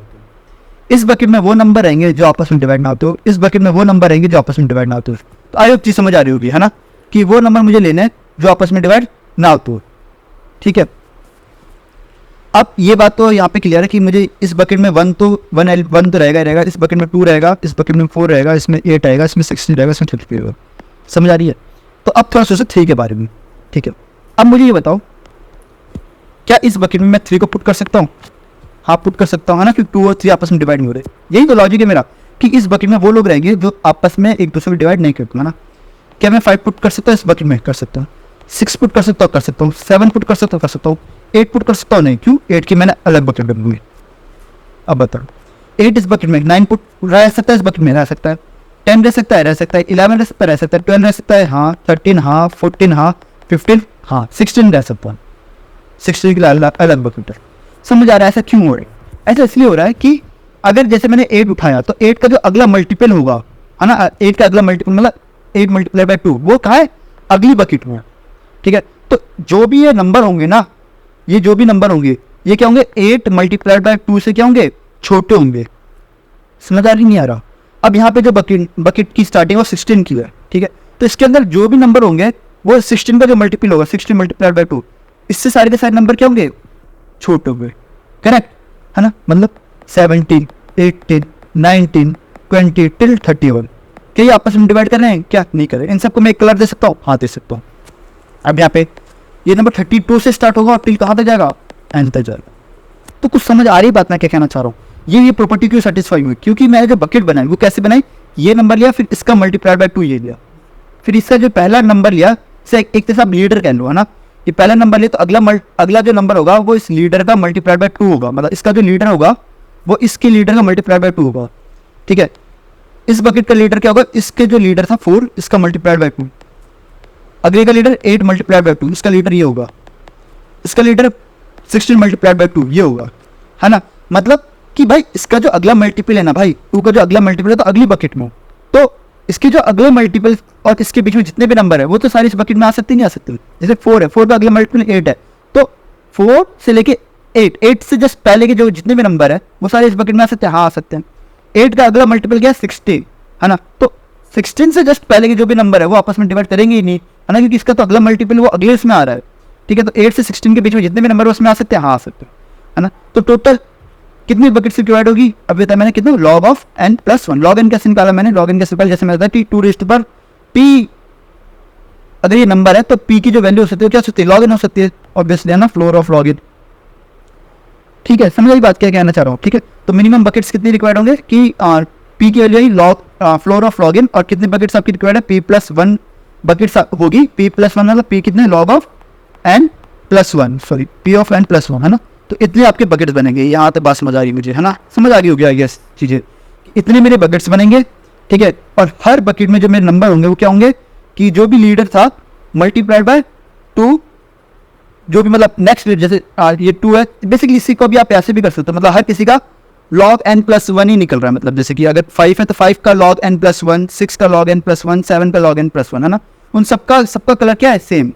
इस बकेट में वो नंबर रहेंगे जो आपस में डिवाइड ना होते हो, इस बकेट में वो नंबर रहेंगे जो आपस में डिवाइड ना होते हो। तो आई होप चीज समझ आ रही होगी, है ना, कि वो नंबर मुझे लेने हैं जो आपस में डिवाइड ना होते हो, ठीक है। अब ये बात तो यहाँ पे क्लियर है कि मुझे इस बकेट में 1 तो रहेगा, इस बकेट में 2 रहेगा, इस बकेट में 4 रहेगा, इसमें 8 आएगा, इसमें 16 रहेगा, इसमें 33 रहेगा। समझ आ रही है? तो अब थोड़ा सोचो 3 के बारे में, ठीक है। अब मुझे ये बताओ, क्या इस बकेट में मैं 3 को पुट कर सकता हूँ? हाँ, पुट कर सकता हूँ, है ना, क्योंकि 2 और 3 आपस में डिवाइड नहीं हो रहे। यही तो लॉजिक है मेरा कि इस बकेट में वो लोग रहेंगे जो आपस में एक दूसरे को डिवाइड नहीं करते, है ना। क्या मैं 5 पुट कर सकता हूँ इस बकेट में? कर सकता हूँ। 6 पुट कर सकता हूँ, 7 पुट कर सकता हूँ, 8 पुट कर सकता हूँ, नहीं, क्यों? 8 की मैंने अलग बकेट में दूंगी। अब बताओ, 8 इस बकेट में, 9 पुट रह सकता है इस बकेट में, रह सकता है, 10 रह सकता है, 11 रह सकता है, 12 रह सकता है, हाँ, 13 हाँ, 14 हाँ, 15 हाँ, 16 रह सकता है, 16 के लिए अलग बकेट है। समझ आ रहा है ऐसा क्यों हो रहा है? ऐसा इसलिए हो रहा है कि अगर जैसे मैंने 8 उठाया तो 8 का जो अगला मल्टीपल होगा, है ना, 8 का अगला मल्टीपल मतलब 8 × 2, वो कहाँ है? अगली बकेट में, ठीक है। तो जो भी ये नंबर होंगे ना, ये जो भी नंबर होंगे, ये क्या होंगे? 8 × 2 से क्या होंगे? छोटे होंगे। समझदारी नहीं आ रहा? अब यहाँ पे जो बकेट की स्टार्टिंग वो 16 की है, ठीक है। तो इसके अंदर जो भी नंबर होंगे वो 16 का जो मल्टीपल होगा, 16 × 2, इससे सारे के सारे नंबर क्या होंगे, छोटे होंगे, करेक्ट है ना। मतलब 17, 18, 19, 20 टिल 31, क्या ये आपस में डिवाइड कर रहे हैं, क्या नहीं कर रहे। इन सबको मैं एक कलर दे सकता हूँ, हाँ दे सकता हूँ। अब यहाँ पे ये नंबर 32 से स्टार्ट होगा और टिल कहाँ तक जाएगा, एंड तक जाएगा। तो कुछ समझ आ रही बात मैं क्या कहना चाह रहा हूँ। ये प्रॉपर्टी क्यों सेटिस्फाई हुई, क्योंकि मैंने जो बकेट बनाई वो कैसे बनाई, ये नंबर लिया, फिर इसका मल्टीप्लाइड बाय 2 ये लिया, फिर इसका जो पहला नंबर लिया से एक तरह से आप लीडर कह लो है ना। ये पहला नंबर लिया तो अगला जो नंबर होगा वो इस लीडर का मल्टीप्लाइड बाय 2 होगा, मतलब इसका जो लीडर होगा वो इसके लीडर का मल्टीप्लाइड बाय 2 होगा, ठीक है। इस बकेट का लीडर क्या होगा, इसके जो लीडर था 4, इसका मल्टीप्लाइड बाय 2, अगले का लीडर 8 मल्टीप्लाइड बाय 2, इसका लीडर ये होगा, इसका लीडर 16 मल्टीप्लाइड बाय 2 ये होगा, है ना। मतलब कि भाई इसका जो अगला मल्टीपल है ना भाई, 2 का जो अगला मल्टीपल है तो अगली बकेट में, तो इसके जो अगले मल्टीपल और इसके बीच में जितने भी नंबर है वो तो सारे इस बकेट में आ सकते नहीं आ सकते। जैसे 4 है, 4 का अगला मल्टीपल 8 है, तो 4 से लेके 8 से जस्ट पहले के जो जितने भी नंबर है वो सारे इस बकेट में आ सकते हैं, हाँ आ सकते हैं। 8 का अगला मल्टीपल क्या है, 16 है ना, तो 16 से जस्ट पहले के जो भी नंबर है वो आपस में डिवाइड करेंगे ही नहीं, है ना, क्योंकि इसका तो अगला मल्टीपल वो अगले इसमें आ रहा है, ठीक है। तो 8 से 16 के बीच में जितने भी नंबर उसमें आ सकते हैं, हाँ आ सकते हैं, है ना। तो टोटल कितनी बकेट से डिवाइड होगी, अब बताया मैंने कितना, log of n+1। log n कैसे निकाला मैंने, log n कैसे निकाला, जैसे मैं बताया कि 2p, अगर ये नंबर है तो p की जो वैल्यू हो सकती है क्या हो सकती है, log n हो सकती है, ऑब्वियसली है ना, फ्लोर ऑफ log n, ठीक है। समझ आई बात क्या कहना चाह रहा हूँ, ठीक है। तो मिनिमम बकेट्स कितनी रिक्वायर्ड होंगे कि p की value he floor of log n, और कितनी बकेट्स आपकी रिक्वायर्ड है, p+1 बकेट्स होगी, p+1 मतलब p कितने, log of n+1, sorry p of n+1, है ना। तो इतने आपके बकेट्स बनेंगे, यहाँ तक बात समझ आ रही है मुझे, है ना, समझ आ गई होगी आई गेस चीज़ें, इतने मेरे बकेट्स बनेंगे, ठीक है। और हर बकेट में जो मेरे नंबर होंगे वो क्या होंगे कि जो भी लीडर था मल्टीप्लाइड बाय 2, जो भी मतलब नेक्स्ट लीडर, जैसे ये 2 है, बेसिकली इसी को भी आप ऐसे भी कर सकते हो, मतलब हर किसी का log n+1 ही निकल रहा है, मतलब जैसे कि अगर 5 है तो 5 का log n+1, 6 का log n+1, 7 का log n+1, है ना, उन सबका कलर क्या है, सेम,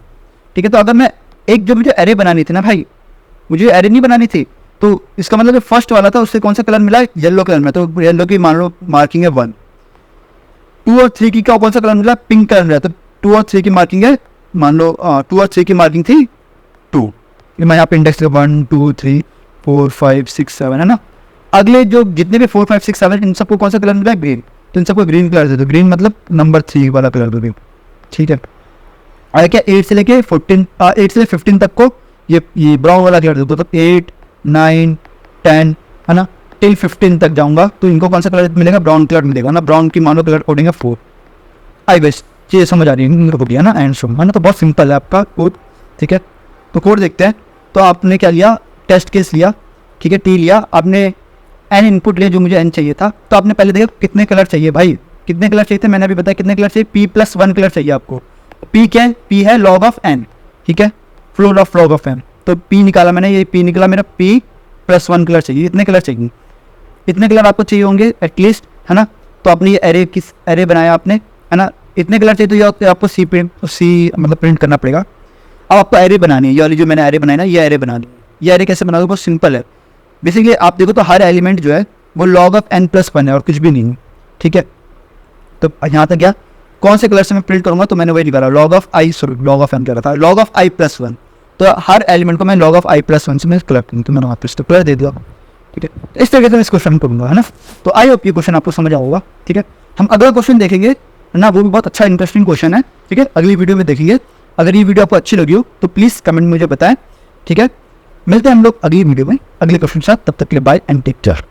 ठीक है। तो अगर मैं एक जो मुझे एरे बनानी थी ना भाई, मुझे एरे नहीं बनानी थी, तो इसका मतलब जो फर्स्ट वाला था उससे कौन सा कलर मिला, येलो कलर में, तो येलो की मान लो मार्किंग है 1, 2 और 3 की कौन सा कलर मिला, पिंक कलर मिला, तो 2 और 3 की मार्किंग है, मान लो 2 और 3 की मार्किंग थी 2, मैं यहाँ पे इंडेक्स 1 2 3 4 5 6 7, है ना। अगले जो जितने भी 4 5 6 7 इन सबको कौन सा कलर मिला है, ग्रीन, तो इन सबको ग्रीन कलर दे दो, ग्रीन मतलब नंबर 3 वाला कलर दे दो, ठीक है। आगे क्या 8 से लेके 8 से 15 तक को ये ब्राउन वाला कलर दे दो, तो 8 9 10, है ना, टिल 15 तक जाऊंगा तो इनको कौन सा कलर मिलेगा, ब्राउन कलर मिलेगा ना, ब्राउन की मानो कलर कोडिंग है 4। आई बेस्ट चीज़ समझ आ रही है ना, एंड है ना, तो बहुत सिंपल है आपका कोड, ठीक है। तो कोड देखते हैं। तो आपने क्या लिया, टेस्ट केस लिया, ठीक है, टी लिया, आपने एन इनपुट लिया जो मुझे एन चाहिए था, तो आपने पहले देखा कितने कलर चाहिए भाई, कितने कलर चाहिए थे, मैंने अभी बताया कितने कलर चाहिए, p+1 कलर चाहिए आपको। p क्या है, p है log ऑफ n, ठीक है, floor of log of n, तो p निकाला मैंने, ये p निकला मेरा, p+1 कलर चाहिए, इतने कलर चाहिए, इतने कलर आपको चाहिए होंगे एटलीस्ट, है ना। तो आपने ये एरे किस एरे बनाया आपने, है ना, इतने कलर चाहिए, तो ये आपको सी मतलब प्रिंट करना पड़ेगा। अब आपको एरे बनानी है, ये वाली जो मैंने एरे बनाई ना, ये एरे बनानी है। ये एरे कैसे बना दो, बहुत सिंपल है। बेसिकली आप देखो तो हर एलिमेंट जो है वो log ऑफ n+1 है और कुछ भी नहीं है, ठीक है। तो यहाँ तक क्या, कौन से कलर से मैं प्रिंट करूँगा, तो मैंने वही निकाला log ऑफ n क्या था, log ऑफ i+1, तो हर एलिमेंट को मैं log ऑफ i+1 से मैं कलर करूँ, तो मैंने वहाँ पर कलर दे दिया, ठीक है। इस तरीके से मैं इस क्वेश्चन करूँगा, है ना। तो आई होप ये क्वेश्चन आपको समझ आऊगा, ठीक है। हम अगला क्वेश्चन देखेंगे ना, वो भी बहुत अच्छा इंटरेस्टिंग क्वेश्चन है, ठीक है, अगली वीडियो में देखेंगे। अगर ये वीडियो आपको अच्छी लगी हो तो प्लीज़ कमेंट में मुझे बताएं, ठीक है। मिलते हैं हम लोग अगली वीडियो में अगले क्वेश्चन के साथ, तब तक के लिए बाय एंड टेक केयर।